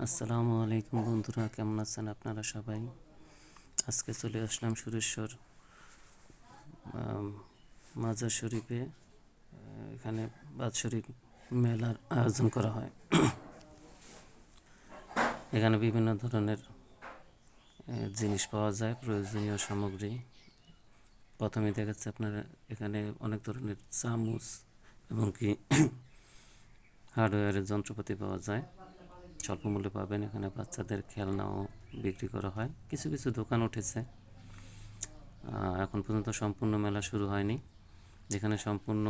আসসালামু আলাইকুম বন্ধুরা, কেমন আছেন আপনারা সবাই? আজকে চলে আসলাম সুরেশ্বর মাজার শরীফে। এখানে বাৎসরিক মেলার আয়োজন করা হয়। এখানে বিভিন্ন ধরনের জিনিস পাওয়া যায়, প্রয়োজনীয় সামগ্রী। প্রথমে দেখাচ্ছে আপনারা এখানে অনেক ধরনের চামচ এবং কি হার্ডওয়্যারের যন্ত্রপাতি পাওয়া যায়, স্বল্প মূল্যে পাবেন। এখানে বাচ্চাদের খেলনাও বিক্রি করা হয়। কিছু কিছু দোকান উঠেছে, এখন পর্যন্ত সম্পূর্ণ মেলা শুরু হয়নি। যেখানে সম্পূর্ণ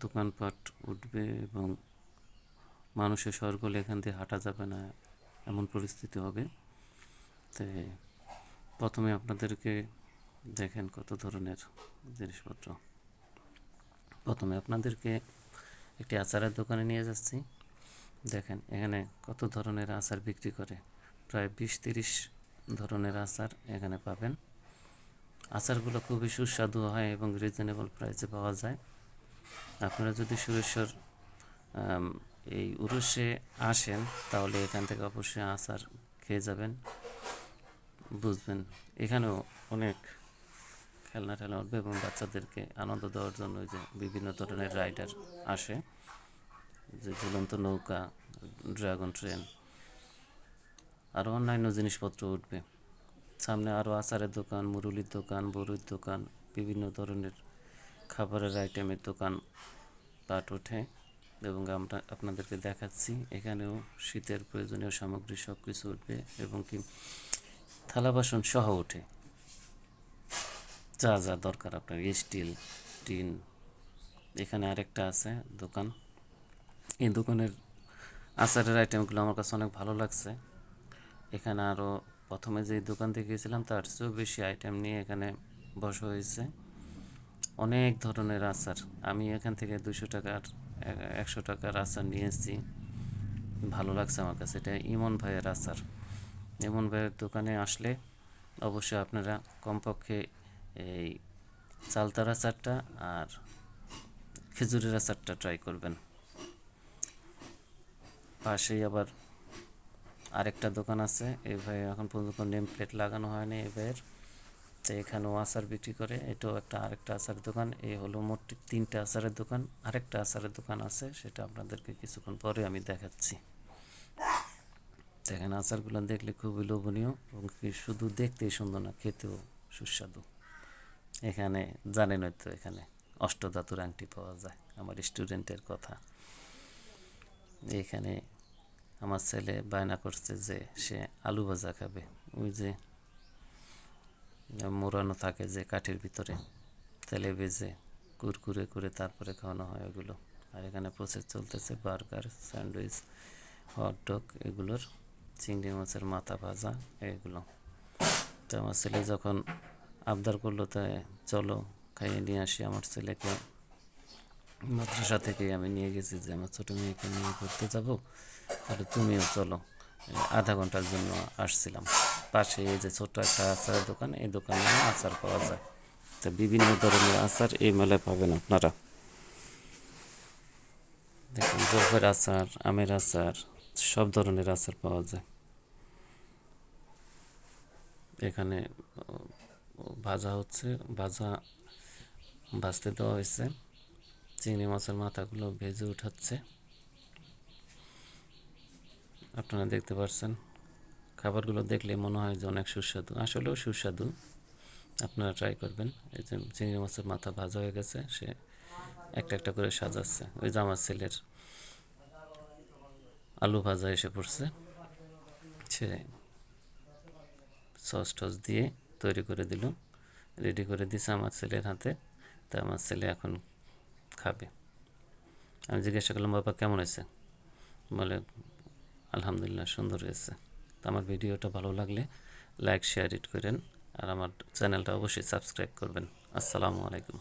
দোকানপাট উঠবে এবং মানুষের শহরগুলো এখান দিয়ে হাঁটা যাবে না, এমন পরিস্থিতি হবে। তো প্রথমে আপনাদেরকে দেখেন কত ধরনের জিনিসপত্র। প্রথমে আপনাদেরকে একটি আচারের দোকানে নিয়ে যাচ্ছি। দেখেন এখানে কত ধরনের আচার বিক্রি করে, প্রায় 20-30 ধরনের আচার এখানে পাবেন। আচারগুলো খুবই সুস্বাদু হয় এবং রিজনেবল প্রাইসে পাওয়া যায়। আপনারা যদি সুরেশ্বর এই উরুসে আসেন তাহলে এখান থেকে অবশ্যই আচার খেয়ে যাবেন, বুঝবেন। এখানেও অনেক খেলনা টেলনা উঠবে এবং বাচ্চাদেরকে আনন্দ দেওয়ার জন্য যে বিভিন্ন ধরনের রাইডার আসে, যে ঝুলন্ত নৌকা, ড্রাগন ট্রেন, আরও অন্যান্য জিনিসপত্র উঠবে। সামনে আরও আচারের দোকান, মুরুলির দোকান, বড়ির দোকান, বিভিন্ন ধরনের খাবারের আইটেমের দোকান পাট ওঠে এবং আমরা আপনাদেরকে দেখাচ্ছি। এখানেও শীতের প্রয়োজনীয় সামগ্রী সব কিছু উঠবে এবং কি থালা বাসন সহ ওঠে, যা যা দরকার আপনার, স্টিল, টিন। এখানে আরেকটা আছে দোকান। এই দোকানের আচারের আইটেমগুলো আমার কাছে অনেক ভালো লাগছে। এখানে আরও প্রথমে যে দোকান থেকে গিয়েছিলাম তার চেয়েও বেশি আইটেম নিয়ে এখানে বসা হয়েছে। অনেক ধরনের আচার। আমি এখান থেকে 200 টাকার 100 টাকার আচার নিয়ে এসেছি, ভালো লাগছে আমার কাছে। এটা ইমন ভাইয়ের আচার। ইমন ভাইয়ের দোকানে আসলে অবশ্যই আপনারা কমপক্ষে এই চালতার আচারটা আর খেজুরের আচারটা ট্রাই করবেন। পাশেই আবার আরেকটা দোকান আছে। এই ভাই এখন পর্যন্ত নেম প্লেট লাগানো হয়নি এই ভাইয়ের, তো এখানেও আচার বিক্রি করে। এটাও আরেকটা আচারের দোকান। এই হলো মোট 3টে আচারের দোকান। আরেকটা আচারের দোকান আছে, সেটা আপনাদেরকে কিছুক্ষণ পরে আমি দেখাচ্ছি। দেখেন আচারগুলো দেখলে খুবই লোভনীয় এবং শুধু দেখতেই সুন্দর না, খেতেও সুস্বাদু। এখানে জানেন তো, এখানে অষ্টধাতুর আংটি পাওয়া যায়, আমার স্টুডেন্টের কথা। এখানে আমার ছেলে বায়না করছে যে সে আলু ভাজা খাবে, ওই যে মোড়ানো থাকে যে কাঠের ভিতরে, তেলে ভেজে কুরকুরে করে তারপরে খাওয়ানো হয় ওগুলো। আর এখানে প্রসেস চলতেছে বার্গার, স্যান্ডউইচ, হটডগ, এগুলোর চিংড়ি মাছের মাথা ভাজা এগুলো। তো আমার ছেলে যখন আবদার করলো, তাই চলো খাইয়ে নিয়ে আসি। আমার ছেলেকে মাদ্রাসা থেকে আমি নিয়ে গেছি যে আমার ছোটো মেয়েকে নিয়ে ঘুরতে যাব, তাহলে তুমিও চলো। আধা ঘন্টার জন্য আসছিলাম। পাশে এই যে ছোট্ট একটা আচারের দোকান, এই দোকানে আচার পাওয়া যায়। তো বিভিন্ন ধরনের আচার এই মেলায় পাবেন আপনারা। দেখুন জলফের আচার, আমের আচার, সব ধরনের আচার পাওয়া যায়। এখানে ভাজা হচ্ছে, ভাজতে দেওয়া হয়েছে। চিংড়ি মাছের মাথাগুলো ভেজে উঠাচ্ছে, আপনারা দেখতে পাচ্ছেন। খাবারগুলো দেখলে মনে হয় যে অনেক সুস্বাদু, আসলেও সুস্বাদু। আপনারা ট্রাই করবেন। এই যে চিংড়ি মাছের মাথা ভাজা হয়ে গেছে, সে একটা একটা করে সাজাচ্ছে। ওই যে আমার ছেলের আলু ভাজা এসে পড়ছে, সে সস টস দিয়ে তৈরি করে দিল, রেডি করে দিছে আমার ছেলের হাতে। তা আমার ছেলে এখন খাবে। আমি জিজ্ঞাসা করলাম, বাবা কেমন হয়েছে? বলে আলহামদুলিল্লাহ, সুন্দর হয়েছে। তো আমার ভিডিওটা ভালো লাগলে লাইক শেয়ার ইট করেন, আর আমার চ্যানেলটা অবশ্যই সাবস্ক্রাইব করবেন। আসসালামু আলাইকুম।